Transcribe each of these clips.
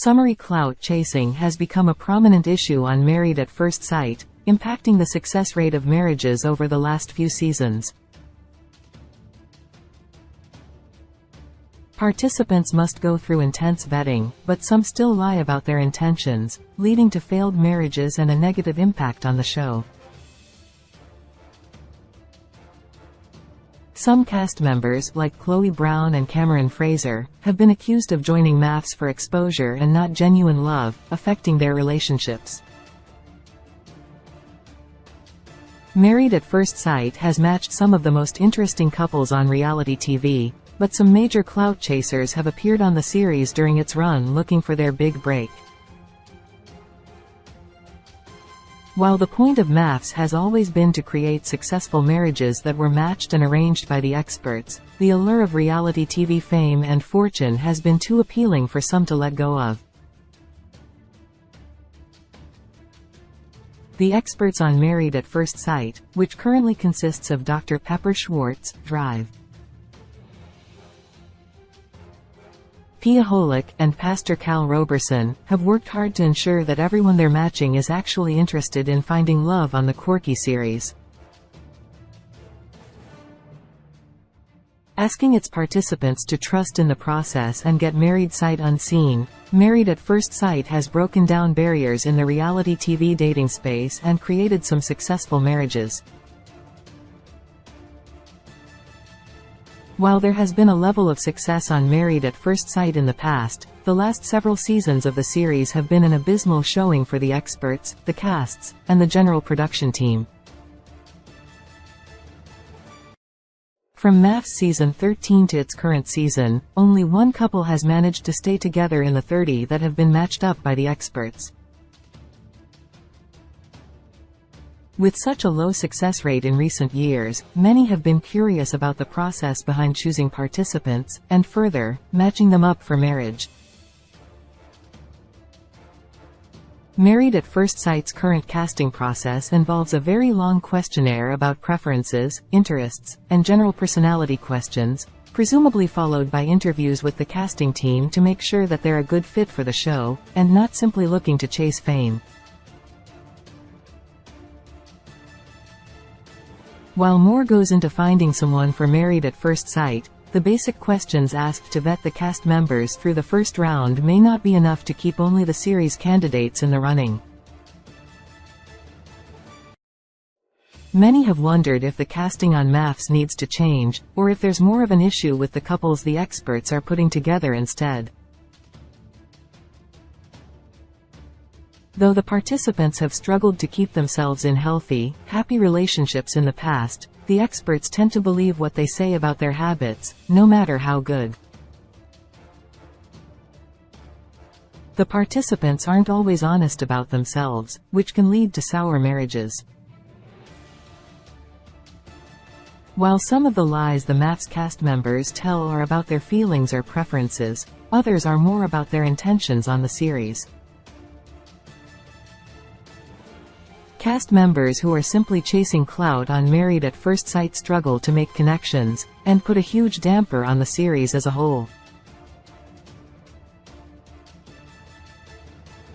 Summary clout chasing has become a prominent issue on Married at First Sight, impacting the success rate of marriages over the last few seasons. Participants must go through intense vetting, but some still lie about their intentions, leading to failed marriages and a negative impact on the show. Some cast members, like Chloe Brown and Cameron Fraser, have been accused of joining MAFS for exposure and not genuine love, affecting their relationships. Married at First Sight has matched some of the most interesting couples on reality TV, but some major clout chasers have appeared on the series during its run looking for their big break. While the point of MAFS has always been to create successful marriages that were matched and arranged by the experts, the allure of reality TV fame and fortune has been too appealing for some to let go of. The experts on Married at First Sight, which currently consists of Dr. Pepper Schwartz, Drive, Pia Holick, and Pastor Cal Roberson, have worked hard to ensure that everyone they're matching is actually interested in finding love on the quirky series. Asking its participants to trust in the process and get married sight unseen, Married at First Sight has broken down barriers in the reality TV dating space and created some successful marriages. While there has been a level of success on Married at First Sight in the past, the last several seasons of the series have been an abysmal showing for the experts, the casts, and the general production team. From MAFS season 13 to its current season, only one couple has managed to stay together in the 30 that have been matched up by the experts. With such a low success rate in recent years, many have been curious about the process behind choosing participants, and further, matching them up for marriage. Married at First Sight's current casting process involves a very long questionnaire about preferences, interests, and general personality questions, presumably followed by interviews with the casting team to make sure that they're a good fit for the show, and not simply looking to chase fame. While more goes into finding someone for Married at First Sight, the basic questions asked to vet the cast members through the first round may not be enough to keep only the series candidates in the running. Many have wondered if the casting on MAFS needs to change, or if there's more of an issue with the couples the experts are putting together instead. Though the participants have struggled to keep themselves in healthy, happy relationships in the past, the experts tend to believe what they say about their habits, no matter how good. The participants aren't always honest about themselves, which can lead to sour marriages. While some of the lies the MAFS cast members tell are about their feelings or preferences, others are more about their intentions on the series. Cast members who are simply chasing clout on Married at First Sight struggle to make connections, and put a huge damper on the series as a whole.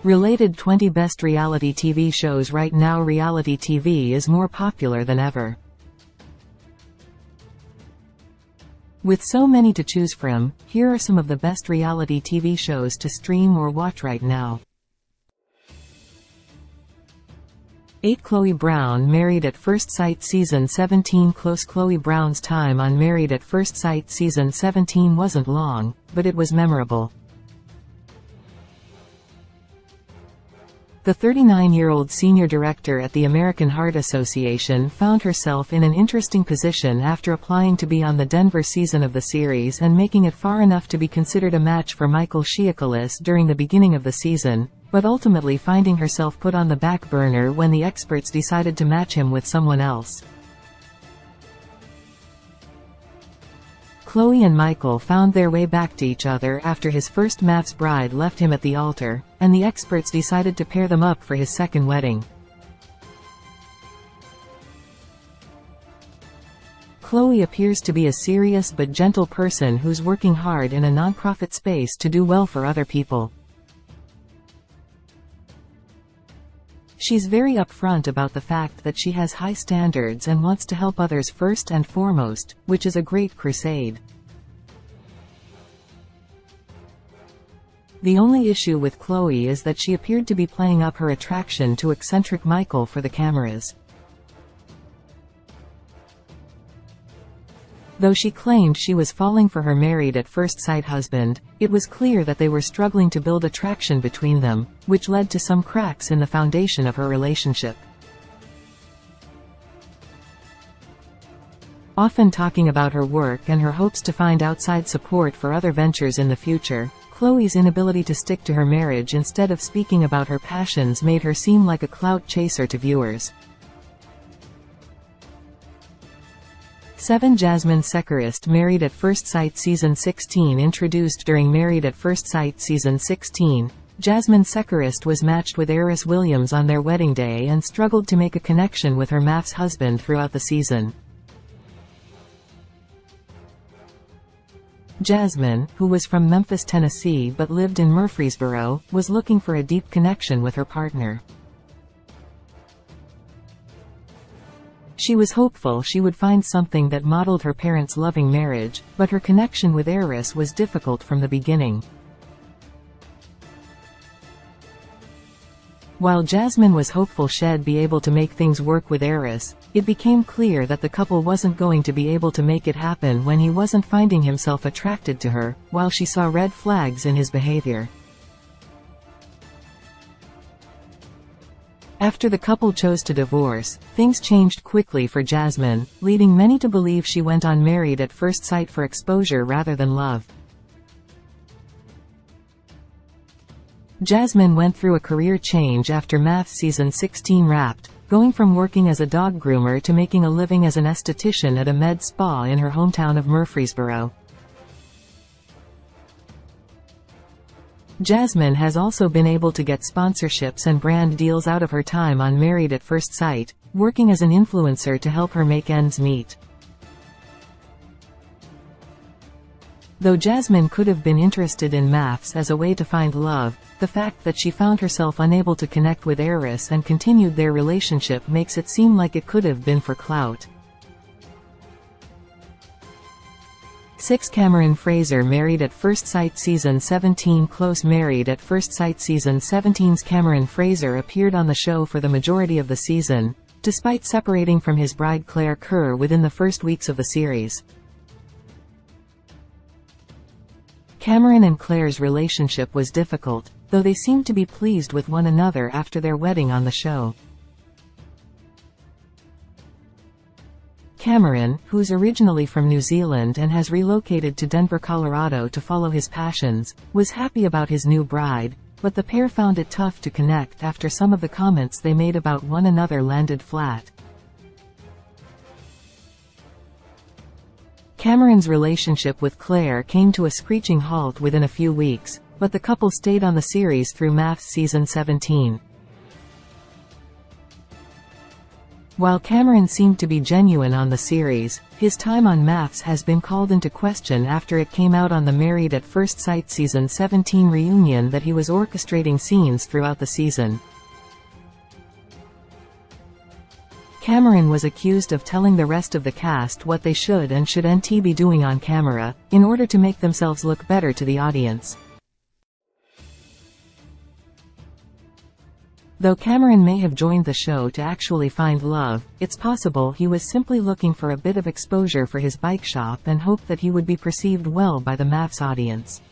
Related 20 Best Reality TV Shows. Right now reality TV is more popular than ever. With so many to choose from, here are some of the best reality TV shows to stream or watch right now. 8. Chloe Brown. Married at First Sight Season 17. Close. Chloe Brown's time on Married at First Sight Season 17 wasn't long, but it was memorable. The 39-year-old senior director at the American Heart Association found herself in an interesting position after applying to be on the Denver season of the series and making it far enough to be considered a match for Michael Shiakolis during the beginning of the season, but ultimately finding herself put on the back burner when the experts decided to match him with someone else. Chloe and Michael found their way back to each other after his first MAFS bride left him at the altar, and the experts decided to pair them up for his second wedding. Chloe appears to be a serious but gentle person who's working hard in a nonprofit space to do well for other people. She's very upfront about the fact that she has high standards and wants to help others first and foremost, which is a great crusade. The only issue with Chloe is that she appeared to be playing up her attraction to eccentric Michael for the cameras. Though she claimed she was falling for her married-at-first-sight husband, it was clear that they were struggling to build attraction between them, which led to some cracks in the foundation of her relationship. Often talking about her work and her hopes to find outside support for other ventures in the future, Chloe's inability to stick to her marriage instead of speaking about her passions made her seem like a clout chaser to viewers. 7 Jasmine Securisd Married at First Sight Season 16 Introduced during Married at First Sight Season 16, Jasmine Securisd was matched with Eris Williams on their wedding day and struggled to make a connection with her MAFS husband throughout the season. Jasmine, who was from Memphis, Tennessee but lived in Murfreesboro, was looking for a deep connection with her partner. She was hopeful she would find something that modeled her parents' loving marriage, but her connection with Eris was difficult from the beginning. While Jasmine was hopeful she'd be able to make things work with Eris, it became clear that the couple wasn't going to be able to make it happen when he wasn't finding himself attracted to her, while she saw red flags in his behavior. After the couple chose to divorce, things changed quickly for Jasmine, leading many to believe she went on Married at First Sight for exposure rather than love. Jasmine went through a career change after MAFS Season 16 wrapped, going from working as a dog groomer to making a living as an esthetician at a med spa in her hometown of Murfreesboro. Jasmine has also been able to get sponsorships and brand deals out of her time on Married at First Sight, working as an influencer to help her make ends meet. Though Jasmine could have been interested in MAFS as a way to find love, the fact that she found herself unable to connect with Eris and continued their relationship makes it seem like it could have been for clout. 6 Cameron Fraser Married at First Sight Season 17 Close Married at First Sight Season 17's Cameron Fraser appeared on the show for the majority of the season, despite separating from his bride Claire Kerr within the first weeks of the series. Cameron and Claire's relationship was difficult, though they seemed to be pleased with one another after their wedding on the show. Cameron, who's originally from New Zealand and has relocated to Denver, Colorado to follow his passions, was happy about his new bride, but the pair found it tough to connect after some of the comments they made about one another landed flat. Cameron's relationship with Claire came to a screeching halt within a few weeks, but the couple stayed on the series through MAFS Season 17. While Cameron seemed to be genuine on the series, his time on MAFS has been called into question after it came out on the Married at First Sight Season 17 reunion that he was orchestrating scenes throughout the season. Cameron was accused of telling the rest of the cast what they should and shouldn't be doing on camera, in order to make themselves look better to the audience. Though Cameron may have joined the show to actually find love, it's possible he was simply looking for a bit of exposure for his bike shop and hoped that he would be perceived well by the MAFS audience.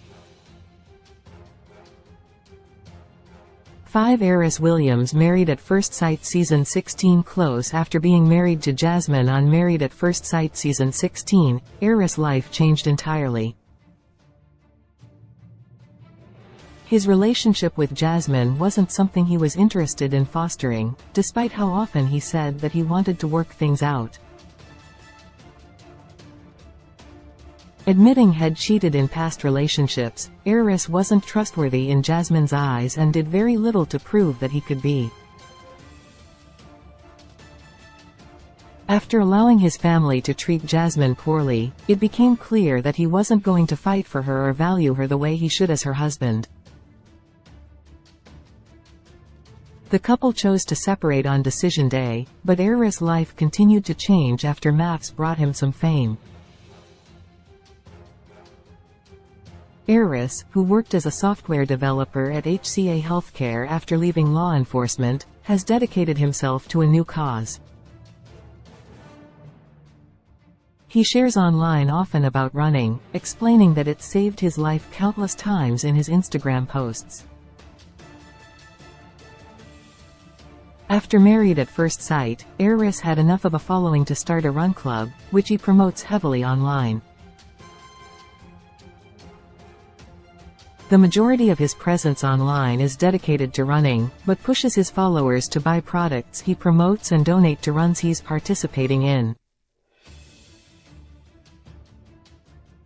5 Eris Williams Married at First Sight Season 16 Close After being married to Jasmine on Married at First Sight Season 16, Eris' life changed entirely. His relationship with Jasmine wasn't something he was interested in fostering, despite how often he said that he wanted to work things out. Admitting he'd cheated in past relationships, Eris wasn't trustworthy in Jasmine's eyes and did very little to prove that he could be. After allowing his family to treat Jasmine poorly, it became clear that he wasn't going to fight for her or value her the way he should as her husband. The couple chose to separate on decision day, but Eris' life continued to change after maths brought him some fame. Eris, who worked as a software developer at HCA Healthcare after leaving law enforcement, has dedicated himself to a new cause. He shares online often about running, explaining that it saved his life countless times in his Instagram posts. After Married at First Sight, Eris had enough of a following to start a run club, which he promotes heavily online. The majority of his presence online is dedicated to running, but pushes his followers to buy products he promotes and donate to runs he's participating in.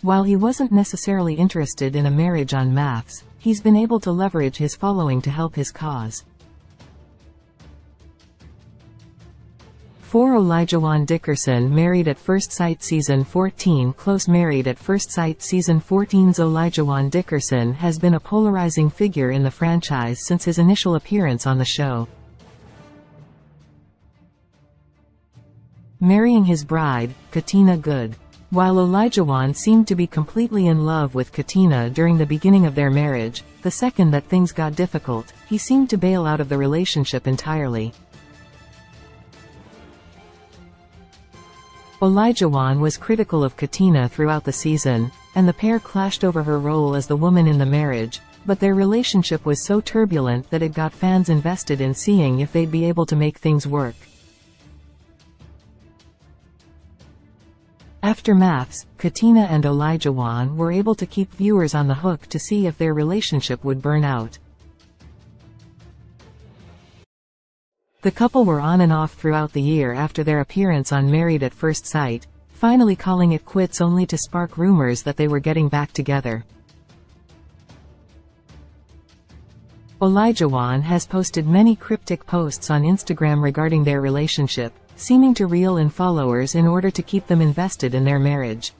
While he wasn't necessarily interested in a marriage on maths, he's been able to leverage his following to help his cause. For Olajuwon Dickerson, Married at First Sight Season 14 Close. Married at First Sight Season 14's Olajuwon Dickerson has been a polarizing figure in the franchise since his initial appearance on the show. Marrying his bride, Katina Good. While Olajuwon seemed to be completely in love with Katina during the beginning of their marriage, the second that things got difficult, he seemed to bail out of the relationship entirely. Olajuwon was critical of Katina throughout the season, and the pair clashed over her role as the woman in the marriage, but their relationship was so turbulent that it got fans invested in seeing if they'd be able to make things work. After maths, Katina and Olajuwon were able to keep viewers on the hook to see if their relationship would burn out. The couple were on and off throughout the year after their appearance on Married at First Sight, finally calling it quits only to spark rumors that they were getting back together. Olajuwon has posted many cryptic posts on Instagram regarding their relationship, seeming to reel in followers in order to keep them invested in their marriage.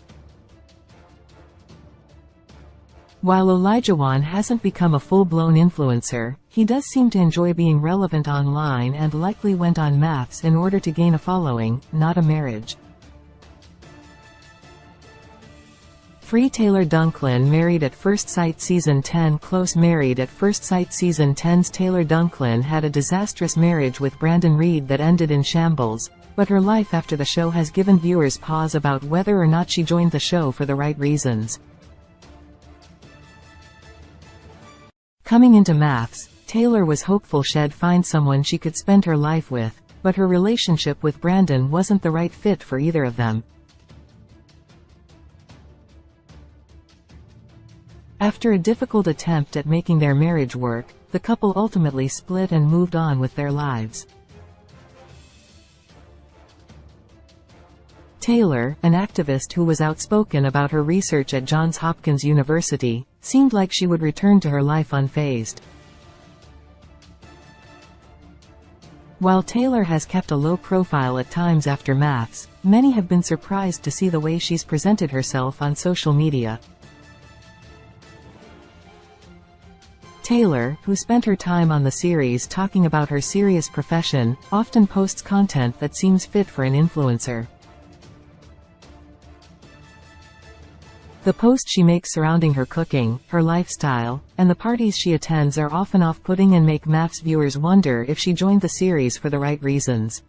While Olajuwon hasn't become a full-blown influencer, he does seem to enjoy being relevant online and likely went on maths in order to gain a following, not a marriage. Free. Taylor Dunklin, Married at First Sight Season 10 Close. Married at First Sight Season 10's Taylor Dunklin had a disastrous marriage with Brandon Reed that ended in shambles, but her life after the show has given viewers pause about whether or not she joined the show for the right reasons. Coming into maths, Taylor was hopeful she'd find someone she could spend her life with, but her relationship with Brandon wasn't the right fit for either of them. After a difficult attempt at making their marriage work, the couple ultimately split and moved on with their lives. Taylor, an activist who was outspoken about her research at Johns Hopkins University, seemed like she would return to her life unfazed. While Taylor has kept a low profile at times after maths, many have been surprised to see the way she's presented herself on social media. Taylor, who spent her time on the series talking about her serious profession, often posts content that seems fit for an influencer. The posts she makes surrounding her cooking, her lifestyle, and the parties she attends are often off-putting and make maths viewers wonder if she joined the series for the right reasons.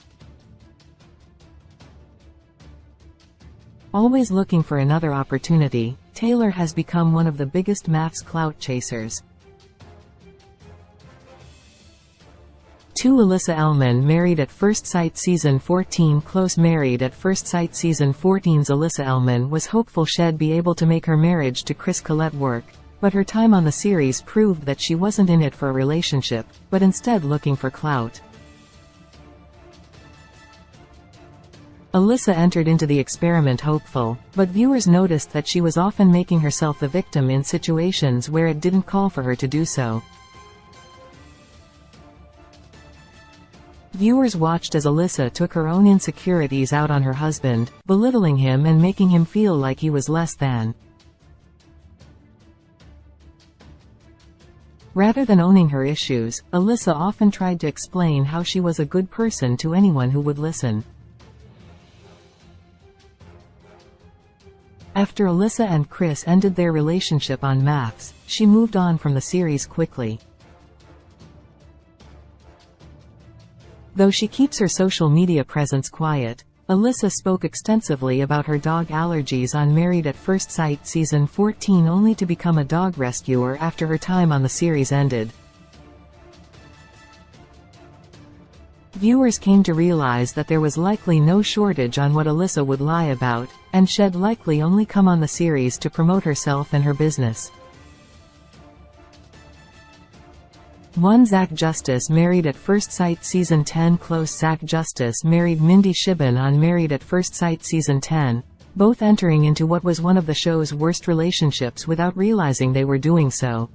Always looking for another opportunity, Taylor has become one of the biggest maths clout chasers. To Alyssa Ellman, Married at First Sight Season 14 Close. Married at First Sight Season 14's Alyssa Ellman was hopeful she'd be able to make her marriage to Chris Collette work, but her time on the series proved that she wasn't in it for a relationship, but instead looking for clout. Alyssa entered into the experiment hopeful, but viewers noticed that she was often making herself the victim in situations where it didn't call for her to do so. Viewers watched as Alyssa took her own insecurities out on her husband, belittling him and making him feel like he was less than. Rather than owning her issues, Alyssa often tried to explain how she was a good person to anyone who would listen. After Alyssa and Chris ended their relationship on Maths, she moved on from the series quickly. Though she keeps her social media presence quiet, Alyssa spoke extensively about her dog allergies on Married at First Sight season 14, only to become a dog rescuer after her time on the series ended. Viewers came to realize that there was likely no shortage on what Alyssa would lie about, and she'd likely only come on the series to promote herself and her business. Zach Justice Married at First Sight season 10 close. Zach Justice married Mindy Shibin on Married at First Sight season 10, both entering into what was one of the show's worst relationships without realizing they were doing so.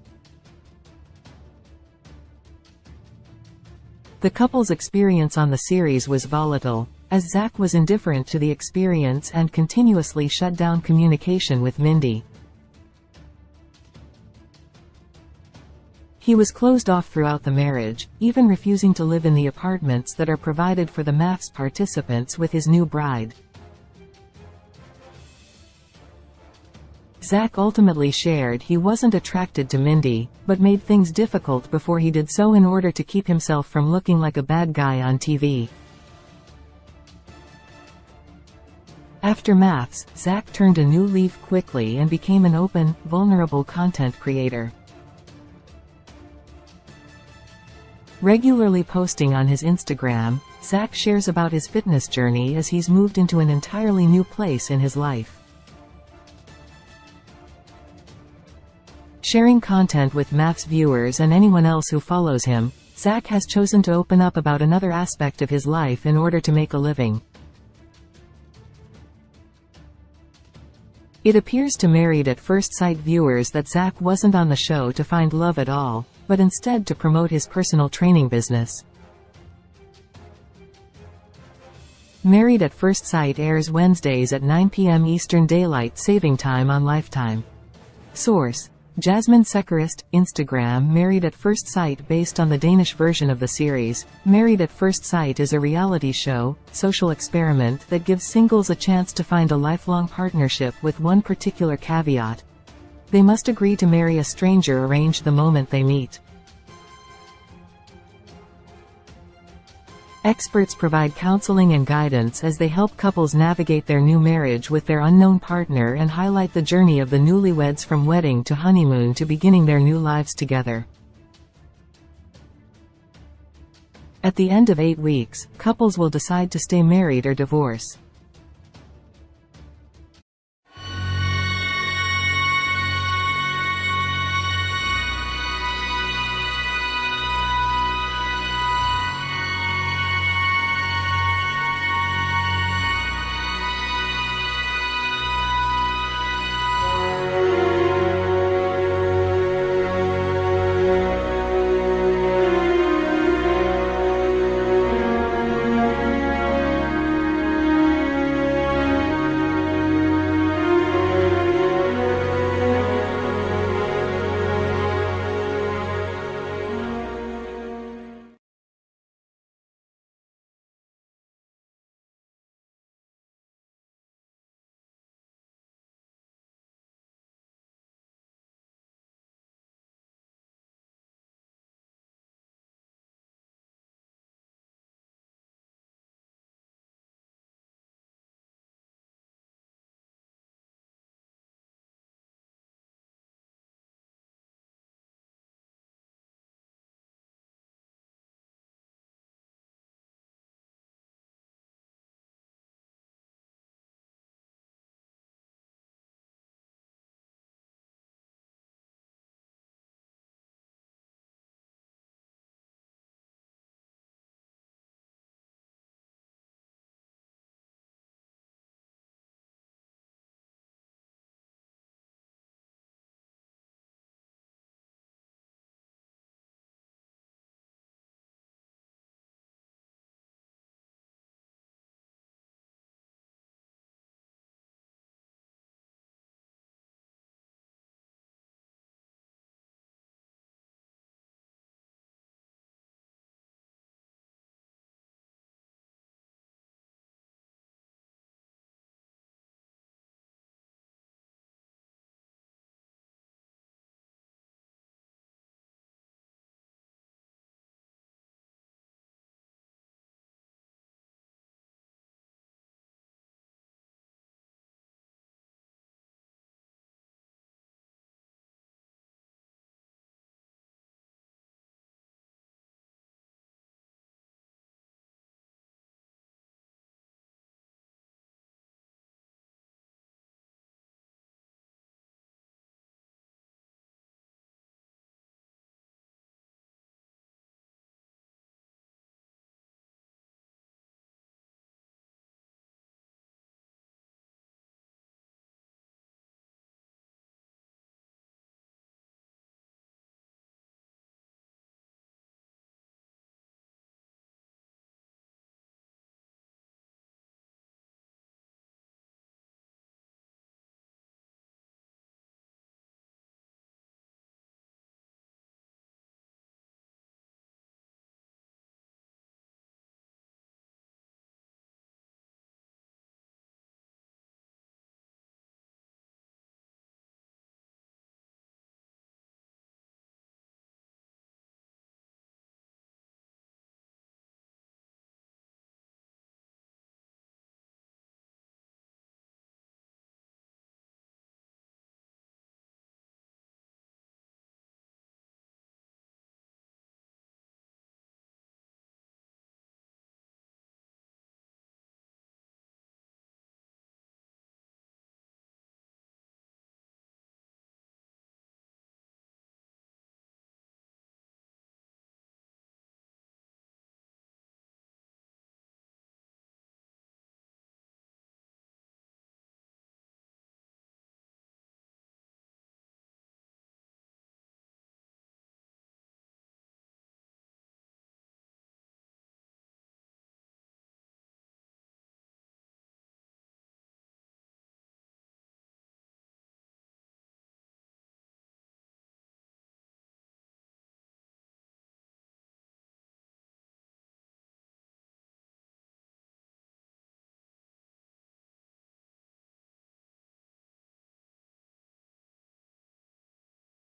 The couple's experience on the series was volatile, as Zach was indifferent to the experience and continuously shut down communication with Mindy. He was closed off throughout the marriage, even refusing to live in the apartments that are provided for the Maths participants with his new bride. Zach ultimately shared he wasn't attracted to Mindy, but made things difficult before he did so in order to keep himself from looking like a bad guy on TV. After Maths, Zach turned a new leaf quickly and became an open, vulnerable content creator. Regularly posting on his Instagram, Zach shares about his fitness journey as he's moved into an entirely new place in his life. Sharing content with Maths viewers and anyone else who follows him, Zach has chosen to open up about another aspect of his life in order to make a living. It appears to Married at First Sight viewers that Zach wasn't on the show to find love at all, but instead to promote his personal training business. Married at First Sight airs Wednesdays at 9 p.m. Eastern Daylight Saving Time on Lifetime. Source: Jasmine Sekerist, Instagram. Married at First Sight based on the Danish version of the series, Married at First Sight is a reality show, social experiment that gives singles a chance to find a lifelong partnership with one particular caveat: they must agree to marry a stranger arranged the moment they meet. Experts provide counseling and guidance as they help couples navigate their new marriage with their unknown partner and highlight the journey of the newlyweds from wedding to honeymoon to beginning their new lives together. At the end of 8 weeks, couples will decide to stay married or divorce.